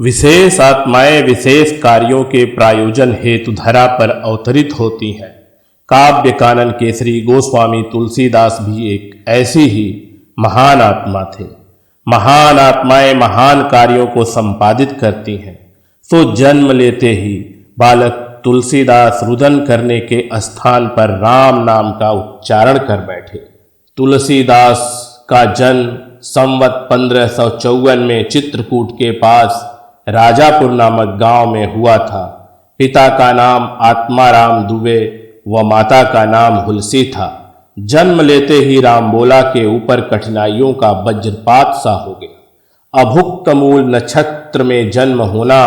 विशेष आत्माएं विशेष कार्यों के प्रायोजन हेतु धरा पर अवतरित होती हैं। काव्य कानन केसरी गोस्वामी तुलसीदास भी एक ऐसी ही महान आत्मा थे। महान आत्माएं महान कार्यों को संपादित करती हैं। सो जन्म लेते ही बालक तुलसीदास रुदन करने के स्थान पर राम नाम का उच्चारण कर बैठे। तुलसीदास का जन्म संवत 1554 में चित्रकूट के पास राजापुर नामक गांव में हुआ था। पिता का नाम आत्माराम दुबे व माता का नाम हुलसी था। जन्म लेते ही रामबोला के ऊपर कठिनाइयों का वज्रपात सा हो गया। अभुक्त मूल नक्षत्र में जन्म होना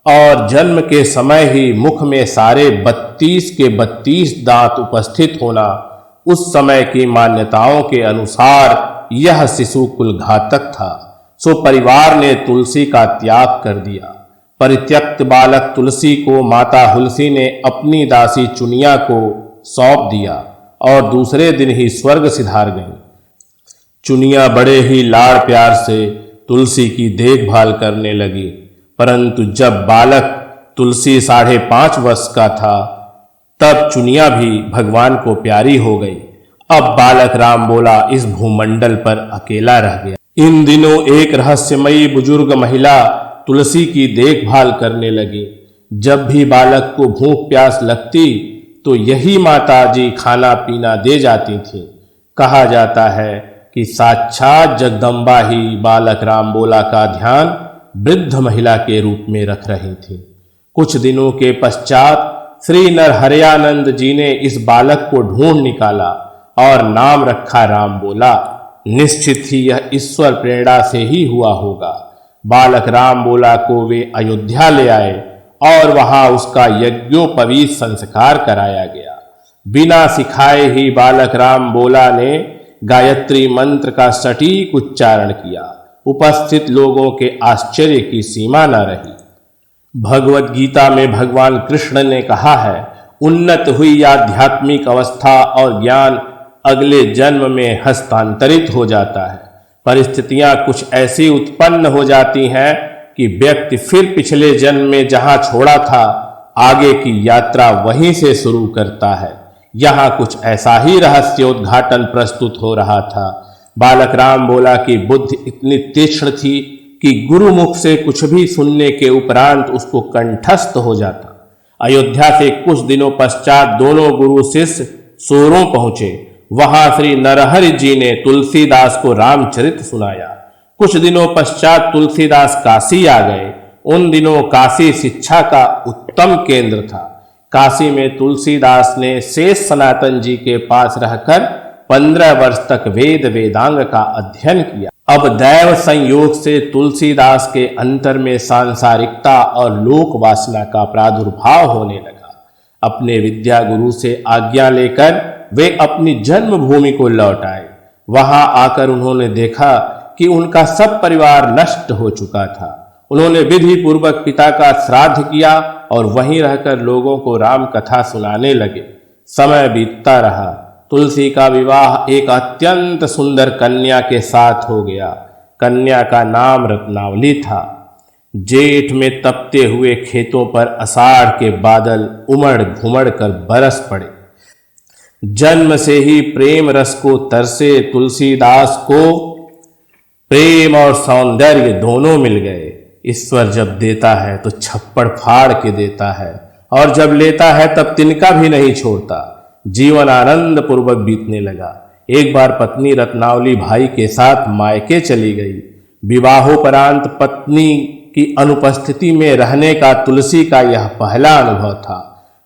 और जन्म के समय ही मुख में सारे 32 के 32 दांत उपस्थित होना, उस समय की मान्यताओं के अनुसार यह शिशु कुल घातक था। सो परिवार ने तुलसी का त्याग कर दिया। परित्यक्त बालक तुलसी को माता हुलसी ने अपनी दासी चुनिया को सौंप दिया और दूसरे दिन ही स्वर्ग सिधार गई। चुनिया बड़े ही लाड़ प्यार से तुलसी की देखभाल करने लगी, परंतु जब बालक तुलसी 5.5 वर्ष का था तब चुनिया भी भगवान को प्यारी हो गई। अब बालक रामबोला इस भूमंडल पर अकेला रह गया। इन दिनों एक रहस्यमयी बुजुर्ग महिला तुलसी की देखभाल करने लगी। जब भी बालक को भूख प्यास लगती तो यही माताजी खाना पीना दे जाती थी। कहा जाता है कि साक्षात जगदम्बा ही बालक रामबोला का ध्यान वृद्ध महिला के रूप में रख रही थी। कुछ दिनों के पश्चात श्री नरहरयानंद जी ने इस बालक को ढूंढ निकाला और नाम रखा रामबोला। निश्चित ही यह ईश्वर प्रेरणा से ही हुआ होगा। बालक रामबोला को वे अयोध्या ले आए और वहां उसका यज्ञोपवीत संस्कार कराया गया। बिना सिखाए ही बालक रामबोला ने गायत्री मंत्र का सटीक उच्चारण किया। उपस्थित लोगों के आश्चर्य की सीमा न रही। भगवत गीता में भगवान कृष्ण ने कहा है, उन्नत हुई आध्यात्मिक अवस्था और ज्ञान अगले जन्म में हस्तांतरित हो जाता है। परिस्थितियां कुछ ऐसी उत्पन्न हो जाती हैं कि व्यक्ति फिर पिछले जन्म में जहां छोड़ा था आगे की यात्रा वहीं से शुरू करता है। यहाँ कुछ ऐसा ही रहस्योद्घाटन प्रस्तुत हो रहा था। बालक रामबोला की बुद्धि इतनी तीक्ष्ण थी कि गुरुमुख से कुछ भी सुनने के उपरांत उसको कंठस्थ हो जाता। अयोध्या से कुछ दिनों पश्चात दोनों गुरु शिष्य सोरों पहुंचे। वहां श्री नरहरि जी ने तुलसीदास को रामचरित सुनाया। कुछ दिनों पश्चात तुलसीदास काशी आ गए। उन दिनों काशी शिक्षा का उत्तम केंद्र था। काशी में तुलसीदास ने शेष सनातन जी के पास रहकर 15 वर्ष तक वेद वेदांग का अध्ययन किया। अब दैव संयोग से तुलसीदास के अंतर में सांसारिकता और लोक वासना का प्रादुर्भाव होने लगा। अपने विद्या गुरु से आज्ञा लेकर वे अपनी जन्मभूमि को लौट आए। वहां आकर उन्होंने देखा कि उनका सब परिवार नष्ट हो चुका था। उन्होंने विधि पूर्वक पिता का श्राद्ध किया और वहीं रहकर लोगों को राम कथा सुनाने लगे। समय बीतता रहा। तुलसी का विवाह एक अत्यंत सुंदर कन्या के साथ हो गया। कन्या का नाम रत्नावली था। जेठ में तपते हुए खेतों पर आषाढ़ के बादल उमड़ घुमड़ कर बरस पड़े। जन्म से ही प्रेम रस को तरसे तुलसीदास को प्रेम और सौंदर्य दोनों मिल गए। ईश्वर जब देता है तो छप्पड़ फाड़ के देता है और जब लेता है तब तिनका भी नहीं छोड़ता। जीवन आनंद पूर्वक बीतने लगा। एक बार पत्नी रत्नावली भाई के साथ मायके चली गई। विवाहोपरांत पत्नी की अनुपस्थिति में रहने का तुलसी का यह पहला अनुभव था।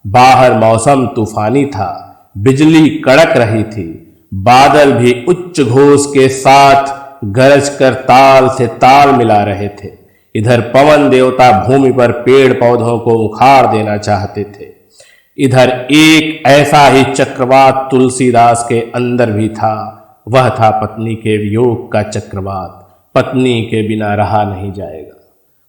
बाहर मौसम तूफानी था। बिजली कड़क रही थी। बादल भी उच्च घोष के साथ गरज कर ताल से ताल मिला रहे थे। इधर पवन देवता भूमि पर पेड़ पौधों को उखाड़ देना चाहते थे। इधर एक ऐसा ही चक्रवात तुलसीदास के अंदर भी था। वह था पत्नी के वियोग का चक्रवात। पत्नी के बिना रहा नहीं जाएगा।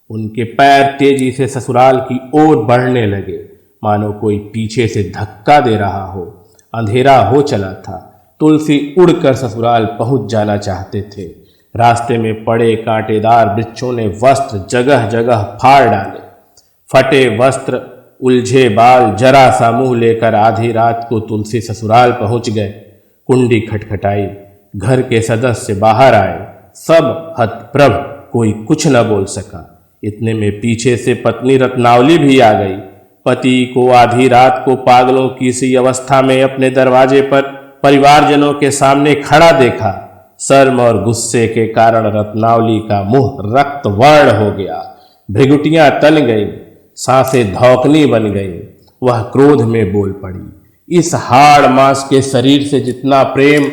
उनके पैर तेजी से ससुराल की ओर बढ़ने लगे, मानो कोई पीछे से धक्का दे रहा हो। अंधेरा हो चला था। तुलसी उड़कर ससुराल पहुंच जाना चाहते थे। रास्ते में पड़े कांटेदार वृक्षों ने वस्त्र जगह जगह फाड़ डाले। फटे वस्त्र, उलझे बाल, जरा सा मुंह लेकर आधी रात को तुलसी ससुराल पहुंच गए। कुंडी खटखटाई, घर के सदस्य बाहर आए, सब हतप्रभ, कोई कुछ न बोल सका। इतने में पीछे से पत्नी रत्नावली भी आ गई। पति को आधी रात को पागलों की सी अवस्था में अपने दरवाजे पर परिवारजनों के सामने खड़ा देखा। शर्म और गुस्से के कारण रत्नावली का मुंह रक्त वर्ण हो गया, भृगुटियां तन गईं, सांसें धौकनी बन गईं। वह क्रोध में बोल पड़ी, इस हाड़ मांस के शरीर से जितना प्रेम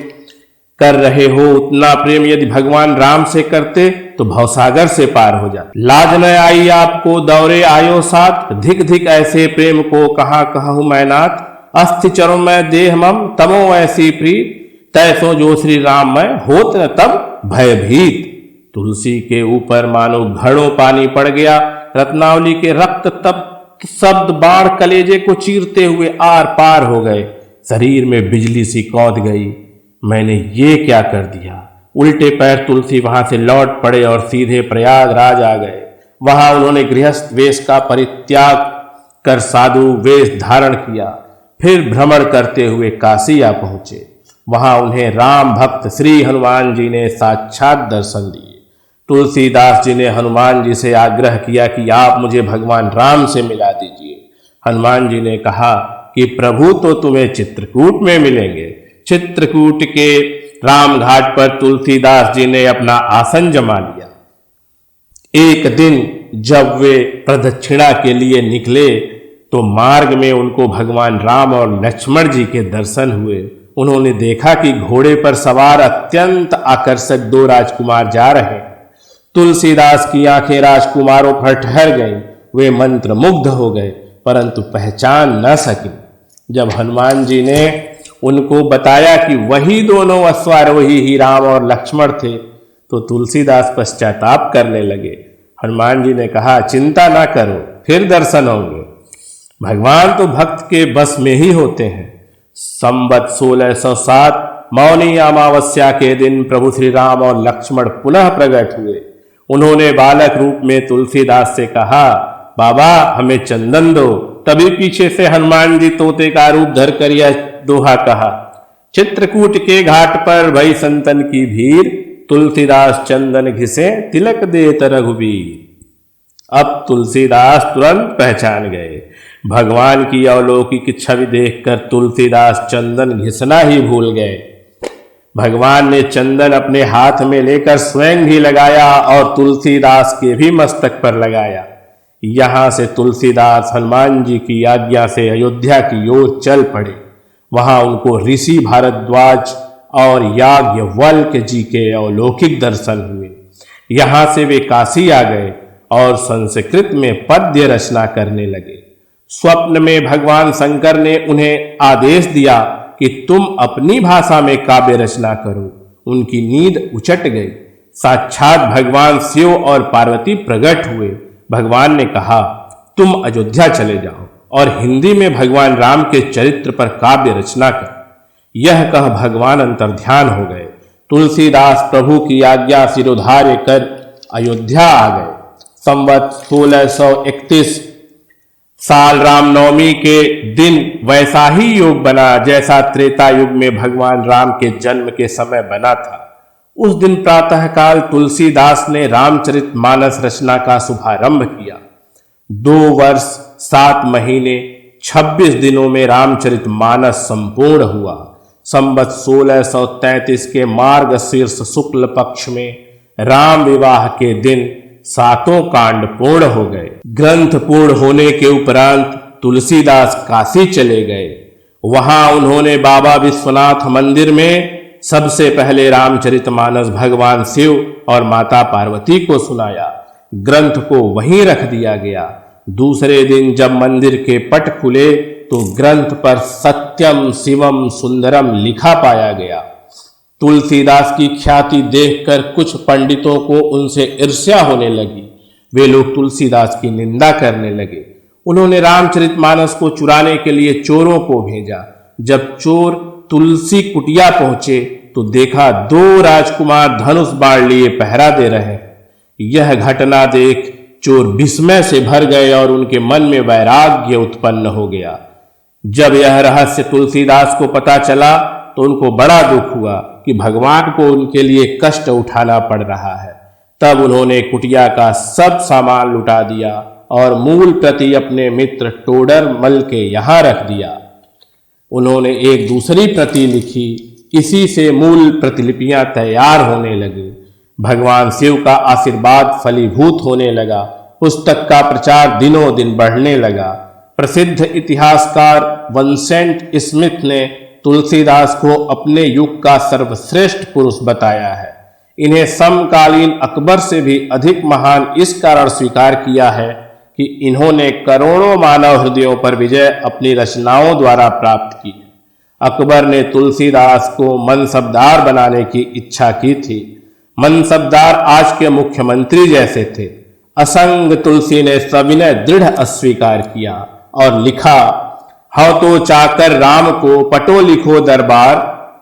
कर रहे हो उतना प्रेम यदि भगवान राम से करते तो भवसागर से पार हो जाते। लाज न आई आपको दौरे आयो साथ, धिक धिक ऐसे प्रेम को कहाँ कहूँ मैं नाथ। अस्थि चरो मैं देह मम तमो ऐसी प्रीत, तैसो जो श्री राम मैं होत न तब भयभीत। तुलसी के ऊपर मानो घड़ों पानी पड़ गया। रत्नावली के रक्त तप्त शब्द बाण कलेजे को चीरते हुए आर पार हो गए। शरीर में बिजली सी कौंध गई। मैंने ये क्या कर दिया। उल्टे पैर तुलसी वहां से लौट पड़े और सीधे प्रयागराज आ गए। वहां उन्होंने गृहस्थ वेश का परित्याग कर साधु वेश धारण किया। फिर भ्रमण करते हुए काशी आ पहुंचे। वहां उन्हें राम भक्त श्री हनुमान जी ने साक्षात दर्शन दिए। तुलसीदास जी ने हनुमान जी से आग्रह किया कि आप मुझे भगवान राम से मिला दीजिए। हनुमान जी ने कहा कि प्रभु तो तुम्हें चित्रकूट में मिलेंगे। चित्रकूट के राम घाट पर तुलसीदास जी ने अपना आसन जमा लिया। एक दिन जब वे प्रदक्षिणा के लिए निकले तो मार्ग में उनको भगवान राम और लक्ष्मण जी के दर्शन हुए। उन्होंने देखा कि घोड़े पर सवार अत्यंत आकर्षक दो राजकुमार जा रहे हैं। तुलसीदास की आंखें राजकुमारों पर ठहर गईं। वे मंत्रमुग्ध हो गए परंतु पहचान न सके। जब हनुमान जी ने उनको बताया कि वही दोनों अश्वारोही ही राम और लक्ष्मण थे तो तुलसीदास पश्चाताप करने लगे। हनुमान जी ने कहा, चिंता ना करो, फिर दर्शन होंगे। भगवान तो भक्त के बस में ही होते हैं। संवत 1607 मौनी अमावस्या के दिन प्रभु श्री राम और लक्ष्मण पुनः प्रकट हुए। उन्होंने बालक रूप में तुलसीदास से कहा, बाबा हमें चंदन दो। तभी पीछे से हनुमान जी तोते का रूप धरकर यह दोहा कहा, चित्रकूट के घाट पर भई संतन की भीड़, तुलसीदास चंदन घिसे तिलक देत रघुबीर। अब तुलसीदास तुरंत पहचान गए। भगवान की अलौकिक छवि देखकर तुलसीदास चंदन घिसना ही भूल गए। भगवान ने चंदन अपने हाथ में लेकर स्वयं भी लगाया और तुलसीदास के भी मस्तक पर लगाया। यहां से तुलसीदास हनुमान जी की आज्ञा से अयोध्या की ओर चल पड़े। वहां उनको ऋषि भारद्वाज और याज्ञवल्क्य जी के अलौकिक दर्शन हुए। यहां से वे काशी आ गए और संस्कृत में पद्य रचना करने लगे। स्वप्न में भगवान शंकर ने उन्हें आदेश दिया कि तुम अपनी भाषा में काव्य रचना करो। उनकी नींद उचट गई। साक्षात भगवान शिव और पार्वती प्रकट हुए। भगवान ने कहा, तुम अयोध्या चले जाओ और हिंदी में भगवान राम के चरित्र पर काव्य रचना कर। यह कह भगवान अंतर्ध्यान हो गए। तुलसीदास प्रभु की आज्ञा सिरोधार्य कर अयोध्या आ गए। संवत 1631 साल रामनवमी के दिन वैसा ही योग बना जैसा त्रेता युग में भगवान राम के जन्म के समय बना था। उस दिन प्रातःकाल तुलसीदास ने रामचरितमानस रचना का शुभारंभ किया। 2 वर्ष 7 महीने 26 दिनों में रामचरितमानस संपूर्ण हुआ। संवत 1633 के मार्गशीर्ष शुक्ल पक्ष में राम विवाह के दिन 7 कांड पूर्ण हो गए। ग्रंथ पूर्ण होने के उपरांत तुलसीदास काशी चले गए। वहां उन्होंने बाबा विश्वनाथ मंदिर में सबसे पहले रामचरितमानस भगवान शिव और माता पार्वती को सुनाया। ग्रंथ को वहीं रख दिया गया। दूसरे दिन जब मंदिर के पट खुले तो ग्रंथ पर सत्यम शिवम सुंदरम लिखा पाया गया। तुलसीदास की ख्याति देखकर कुछ पंडितों को उनसे ईर्ष्या होने लगी। वे लोग तुलसीदास की निंदा करने लगे। उन्होंने रामचरितमानस को चुराने के लिए चोरों को भेजा। जब चोर तुलसी कुटिया पहुंचे तो देखा 2 राजकुमार धनुष बाण लिए पहरा दे रहे हैं। यह घटना देख चोर विस्मय से भर गए और उनके मन में वैराग्य उत्पन्न हो गया। जब यह रहस्य तुलसीदास को पता चला तो उनको बड़ा दुख हुआ कि भगवान को उनके लिए कष्ट उठाना पड़ रहा है। तब उन्होंने कुटिया का सब सामान लुटा दिया और मूल प्रति अपने मित्र टोडर मल के यहाँ रख दिया। उन्होंने एक दूसरी प्रति लिखी। इसी से मूल प्रतिलिपियां तैयार होने लगी। भगवान शिव का आशीर्वाद फलीभूत होने लगा। पुस्तक का प्रचार दिनों दिन बढ़ने लगा। प्रसिद्ध इतिहासकार विंसेंट स्मिथ ने तुलसीदास को अपने युग का सर्वश्रेष्ठ पुरुष बताया है। इन्हें समकालीन अकबर से भी अधिक महान इस कारण स्वीकार किया है कि इन्होंने करोड़ों मानव हृदयों पर विजय अपनी रचनाओं द्वारा प्राप्त की। अकबर ने तुलसीदास को मनसबदार बनाने की इच्छा की थी। मनसबदार आज के मुख्यमंत्री जैसे थे। असंग तुलसी ने सविनय दृढ़ अस्वीकार किया और लिखा, हाँ तो चाकर राम को पटो लिखो दरबार,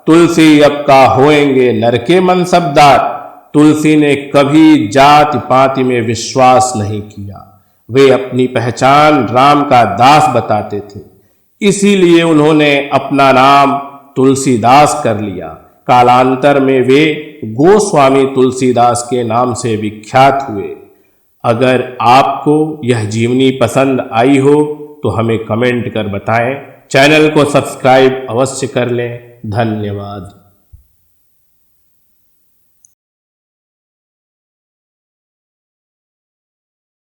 तुलसी अब का होएंगे नर के मनसबदार। तुलसी ने कभी जाति पाति में विश्वास नहीं किया। वे अपनी पहचान राम का दास बताते थे। इसीलिए उन्होंने अपना नाम तुलसीदास कर लिया। कालांतर में वे गोस्वामी तुलसीदास के नाम से विख्यात हुए। अगर आपको यह जीवनी पसंद आई हो तो हमें कमेंट कर बताएं। चैनल को सब्सक्राइब अवश्य कर लें। धन्यवाद।